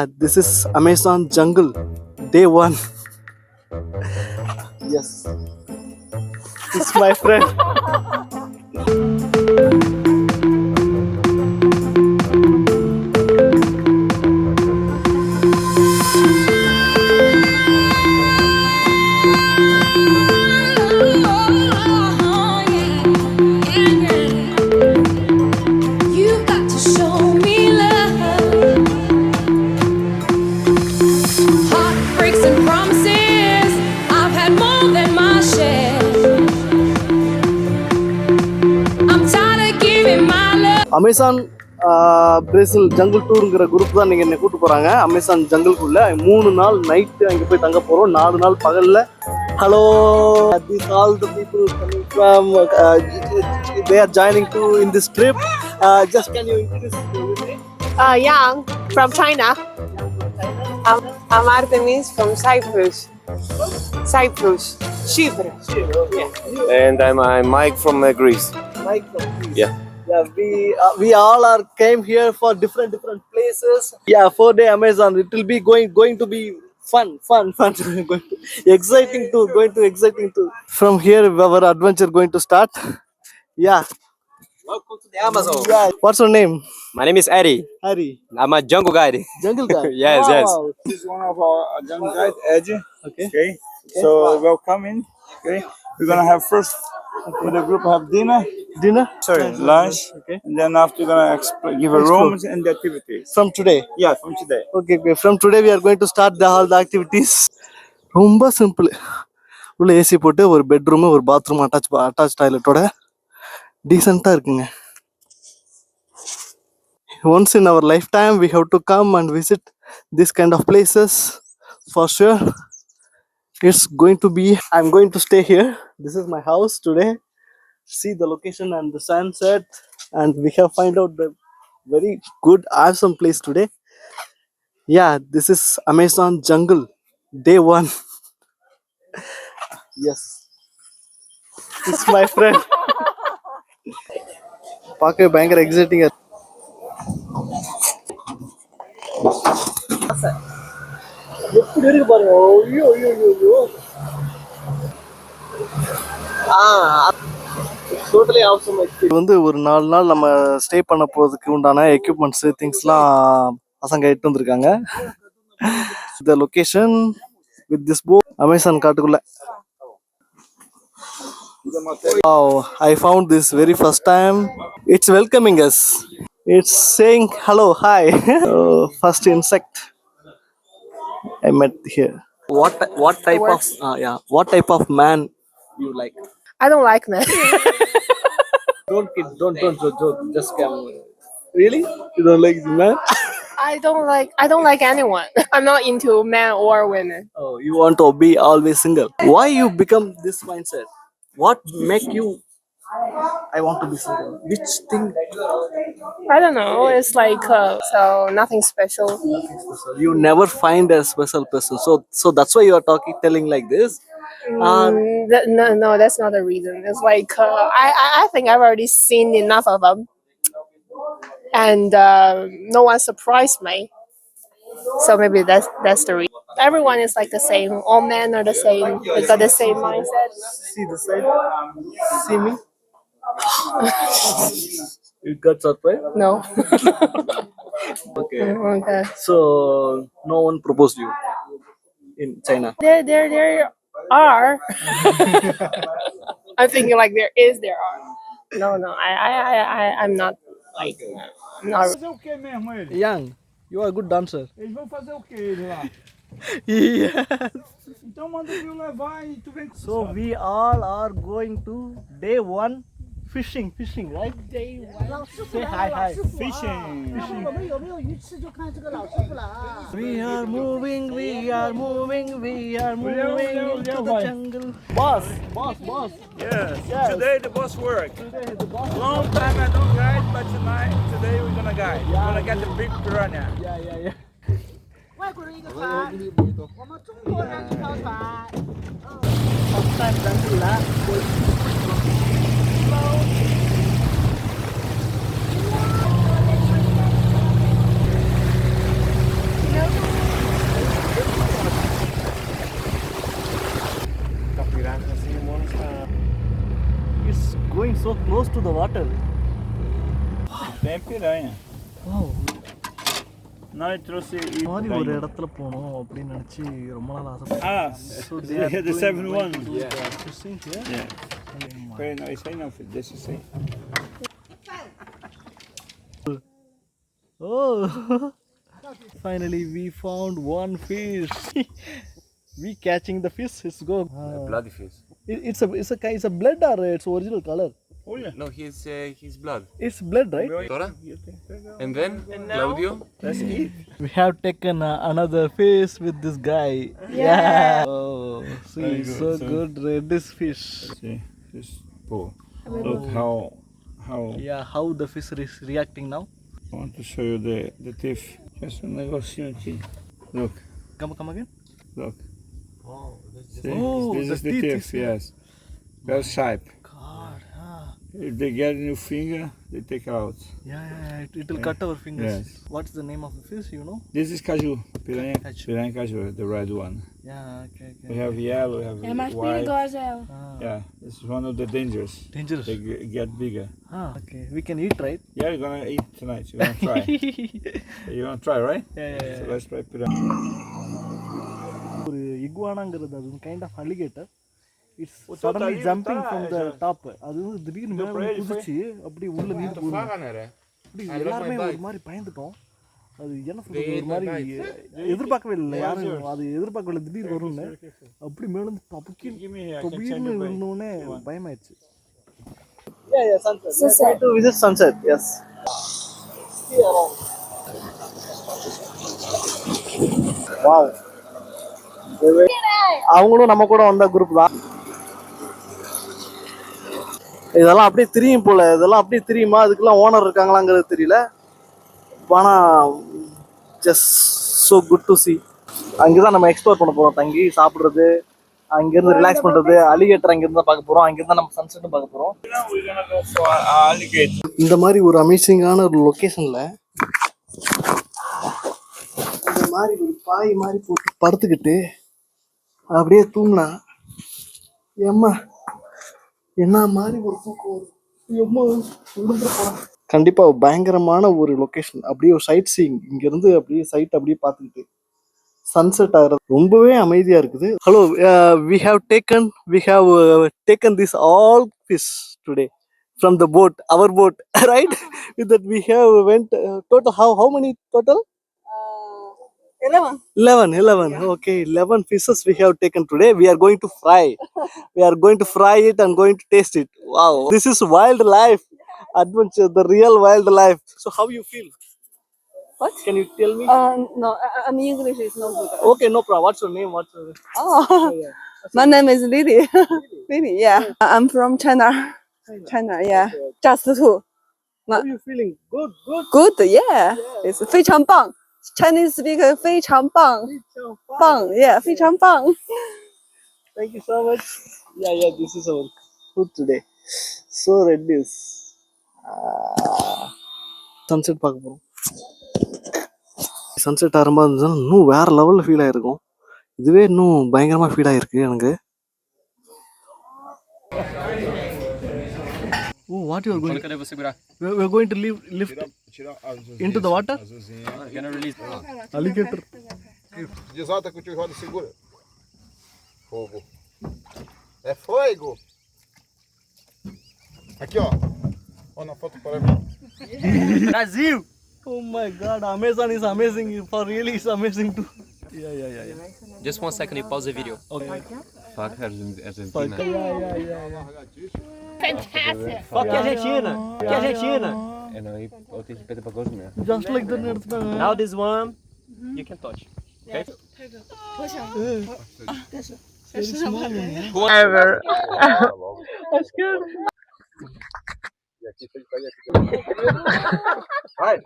This is Amazon jungle, day one. Yes, it's my friend. You've got to show me love. Heartbreaks and promises, I've had more than my share. I'm tired of giving my love. Amazon Brazil jungle டூருங்கிற group தான் நீங்கள் என்னை கூட்டு போகிறாங்க. Amazon ஜங்கிள்குள்ளே 3 நாள் night அங்கே போய் தங்க போகிறோம். 4 நாள் பகலில். Hello, these all the people coming from they are joining to in this trip. Just can you introduce me? Yang from China. I'm Artemis from Cyprus. Cyprus. Cyprus. Yeah. And I'm Mike from Greece. Mike from Greece. Yeah. Yeah, we all are came here for different places. Yeah, 4-day Amazon. It will be going to be fun. Going to exciting too. From here, our adventure going to start. Yeah. Welcome to the Amazon. Yeah. What's your name? My name is Eddie. Harry. I'm a jungle guide. Jungle guy. Yes, wow. yes. This is one of our jungle guide, Eddie. Okay. Okay. So welcome in. Okay. We're gonna have first with the group have dinner. Dinner? Sorry, lunch. Okay. And then after we're gonna give a rooms and the activities. From today. Yeah, from today. Okay. From today we are going to start all the activities. ரொம்ப simple. உள்ள AC போட்டு ஒரு bedroom ஒரு bathroom attach டாய்லெட்டோட டீசெண்டாக இருக்குங்க. Once in our lifetime we have to come and visit this kind of places for sure. It's going to be, I'm going to stay here. This is my house today. See the location and the sunset, and we have find out the very good awesome place today. Yeah, this is Amazon jungle, day one. Yes, it's my friend. பார்க்கவே பயங்கர எக்ஸைட்டிங்கா. எப்படி இருக்கு பாருங்க. ஐயோ ஐயோ ஐயோ. Totally awesome. இது வந்து ஒரு 4 நாள் நம்ம ஸ்டே பண்ண போறதுக்கு உண்டான எக்யூப்மெண்ட்ஸ் திங்ஸ்லாம் பசங்க எடுத்து வந்திருக்காங்க. The location with this boat, Amazon காட்டுக்குள்ள. Wow, I found this very first time. It's welcoming us. It's saying hello, hi. First insect I met here. What type of what type of man you like? I don't like men. Don't joke. Just come. Really? You don't like the man? I don't like anyone. I'm not into men or women. Oh, you want to be always single. Why you become this mindset? What make you I want to be single? Which thing? I don't know. It's like so nothing special. You never find a special person. So that's why you are telling like this. No, that's not the reason. It's like I think I've already seen enough of them, and no one surprised me. So maybe that's the reason. Everyone is like the same. All men are the same. They got the same mindset. See the side. See me. You got surprised? No. Okay. Okay. So no one proposed you in China. There are. I'm thinking like there are. No. I'm not like. I'm not. Fazer o que mesmo eles? Young, you are a good dancer. Eles vão fazer o que eles lá? Yes. Então manda eu levar e tu vem com So we all are going to day one fishing, right? Say hi. fishing. We are moving into the jungle. Boss. Yes. Yes. Today the boss work. Long time I don't guide, but today we're gonna guide. We're gonna get the big piranha. Yeah. 外国人一个船，我们中国人一条船。so close to the water. Tem piranha. Wow. Nós trouxe e மாதிரி ஒரு இடத்துல போனோம் அப்படின்னு நினைச்சு ரொம்ப நாள் ஆசை. so they had the 7-1. Fishing here. Yeah. Very nice. I know this is it. Oh, finally we found one fish. We catching the fish. It's go. Bloody fish. It's a blood or it's original color? Oh yeah. No, he's blood. It's blood, right? Dora? And then Claudio? Let's eat. We have taken another fish with this guy. Yeah. Oh, see, Very good. so good reddish fish. See, this pool. Look how. Yeah, how the fish is reacting now? I want to show you the teeth. Just um negocinho aqui. Look, Come again? look. Wow. See, Oh, this the is the teeth teeth. is here. Yes, very sharp. God, If they get in your finger, they take out. yeah, it will cut our fingers. Yes. What's the name of the fish, you know? This is caju, piranha, Caju. piranha caju, the red one. Yeah, okay. We have yellow, we have É mais white. perigosa ela. Yeah, this is one of the dangers. Dangerous. They get bigger. Okay. We can eat, right? Yeah, you're gonna eat tonight. You're gonna try. You're gonna try, right? Yeah. So let's try piranha. ஒரு இகுவானாங்கிறது அது kind of alligator. It's O suddenly totalinho jumping tá, from the já. top. அது வந்து திடீர்னு மேல pra ele, குதிச்சு அப்படியே உள்ள நீந்து போகுது. né? அப்படி எல்லாருமே ஒரு மாதிரி பயந்துட்டோம். அது என்ன சொல்றது ஒரு மாதிரி எதிர்பார்க்கவே இல்லை யாரும் அது எதிர்பார்க்கவே திடீர் வரும்னு அப்படி மேல இருந்து தப்புக்கி திடீர்னு விழுந்தோடனே பயமாயிடுச்சு. Yeah, sunset. Sunset. To visit sunset, yes. Wow. அவங்களும் நம்ம கூட வந்த குரூப் தான். இதெல்லாம் அப்படியே தெரியும் போல, இதெல்லாம் அப்படியே தெரியுமா, அதுக்கெல்லாம் ஓனர் இருக்காங்களாங்கிறது தெரியல. ஆனால் just so good to C. அங்கே தான் நம்ம எக்ஸ்ப்ளோர் பண்ண போகிறோம், தங்கி சாப்பிட்றது, அங்கேருந்து ரிலாக்ஸ் பண்ணுறது, அலிகேட்டர் அங்கேருந்து பார்க்க போகிறோம், அங்கேருந்து நம்ம சன்செட்டும் பார்க்க போகிறோம். We're gonna go for alligator. இந்த மாதிரி ஒரு அமேசிங்கான ஒரு லொக்கேஷனில் இந்த மாதிரி ஒரு பாய் மாதிரி போட்டு படுத்துக்கிட்டு அப்படியே தூங்கினா எம்மா என்ன மாதிரி ஒரு தூக்கம் எம்மா போகிறேன். கண்டிப்பாக பயங்கரமான ஒரு லொக்கேஷன். அப்படியே ஒரு சைட் சீயிங், இங்கேருந்து அப்படியே சைட் அப்படியே பார்த்துக்கிட்டு சன்செட் ஆகிறது ரொம்பவே அமைதியாக இருக்குது. Hello, we have taken this all fish today from the boat, our boat, right? With that we have went total how many total? 11. Okay, 11 fishes we have taken today. We are going to fry. We are going to fry it and going to taste it. Wow, this is wildlife adventure, the real wildlife. So how you feel? What? Can you tell me? No, I mean English is no good. Okay, no problem. What's your name? Oh, my name is Lily. Lily, yeah. I'm from China. China, yeah. Just two. How you feeling? Good. Good, yeah. It's 非常棒. Chinese speaker 非常棒. Bang, yeah, 非常棒. Thank you so much. Yeah, this is our food today. So reddish. Sunset பார்க்க போகிறோம். Sunset ஆரம்பமாக இருந்துச்சுன்னா இன்னும் வேறு லெவலில் feel ஆகிருக்கும். இதுவே இன்னும் பயங்கரமாக ஃபீல் ஆகிருக்கு எனக்கு. Oh, what you are going? We are going to lift into the water. Alligator. Desata que o tio Roda segura. Fogo. É fogo. Aqui, ó. Ó na foto para mim. Brasil. Oh my God, Amazon is amazing. For really, it's amazing too. Yeah. Just 1 second, you pause the video. Okay. Fuck Argentina. Yeah. Fantastic. Fuck Argentina. Que Argentina. É não, eu tenho que pedir pra coisa mesmo. Just like that. Now this one, you can touch. Okay? Very small. Whoever. I'm scared. Vai.